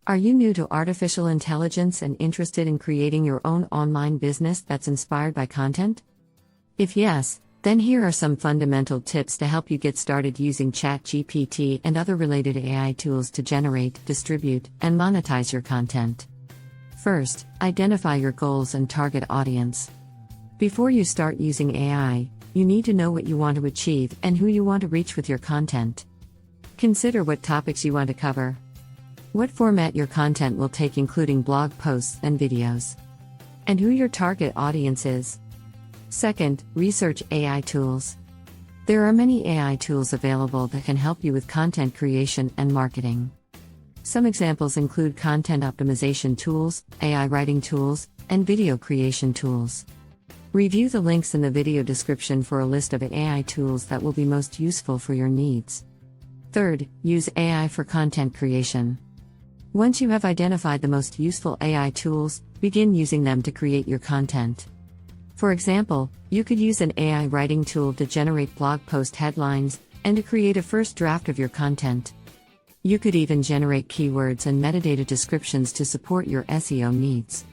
Are you new to artificial intelligence and interested in creating your own online business that's inspired by content? If yes, then here are some fundamental tips to help you get started using ChatGPT and other related AI tools to generate, distribute, and monetize your content. First, identify your goals and target audience. Before you start using AI, you need to know what you want to achieve and who you want to reach with your content. Consider what topics you want to cover. What format your content will take, including blog posts and videos. And who your target audience is. Second, research AI tools. There are many AI tools available that can help you with content creation and marketing. Some examples include content optimization tools, AI writing tools, and video creation tools. Review the links in the video description for a list of AI tools that will be most useful for your needs. Third, use AI for content creation. Once you have identified the most useful AI tools, begin using them to create your content. For example, you could use an AI writing tool to generate blog post headlines and to create a first draft of your content. You could even generate keywords and metadata descriptions to support your SEO needs.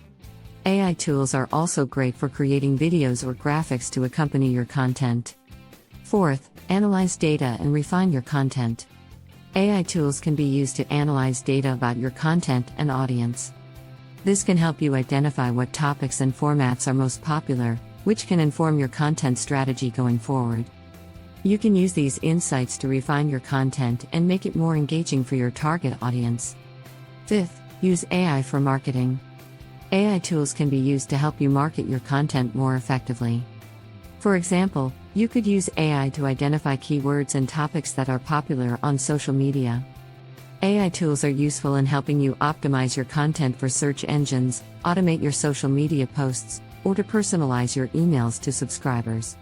AI tools are also great for creating videos or graphics to accompany your content. Fourth, analyze data and refine your content. AI tools can be used to analyze data about your content and audience. This can help you identify what topics and formats are most popular, which can inform your content strategy going forward. You can use these insights to refine your content and make it more engaging for your target audience. Fifth, use AI for marketing. AI tools can be used to help you market your content more effectively. For example, you could use AI to identify keywords and topics that are popular on social media. AI tools are useful in helping you optimize your content for search engines, automate your social media posts, or to personalize your emails to subscribers.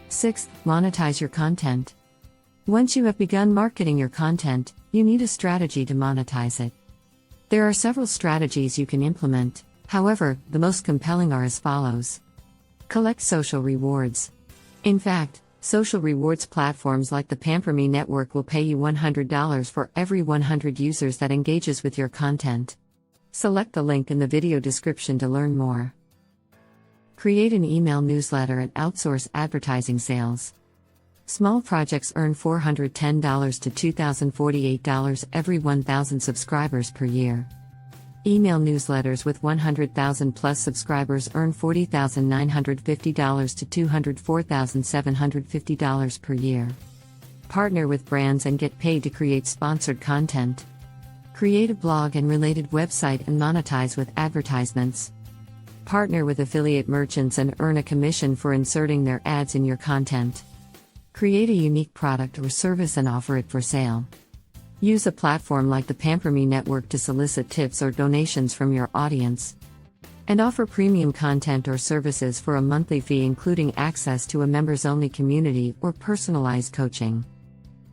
Sixth, monetize your content. Once you have begun marketing your content, you need a strategy to monetize it. There are several strategies you can implement, however, the most compelling are as follows. Collect social rewards. In fact, social rewards platforms like the Pictory network will pay you $100 for every 100 users that engages with your content. Select the link in the video description to learn more. Create an email newsletter and outsource advertising sales. Small projects earn $410 to $2,048 every 1,000 subscribers per year. Email newsletters with 100,000 plus subscribers earn $40,950 to $204,750 per year. Partner with brands and get paid to create sponsored content. Create a blog and related website and monetize with advertisements. Partner with affiliate merchants and earn a commission for inserting their ads in your content. Create a unique product or service and offer it for sale. Use a platform like the Pictory network to solicit tips or donations from your audience. And offer premium content or services for a monthly fee, including access to a members-only community or personalized coaching.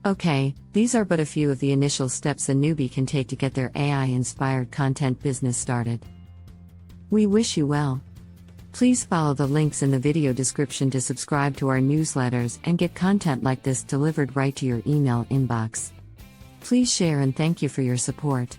Okay, these are but a few of the initial steps a newbie can take to get their AI-inspired content business started. We wish you well. Please follow the links in the video description to subscribe to our newsletters and get content like this delivered right to your email inbox. Please share and thank you for your support.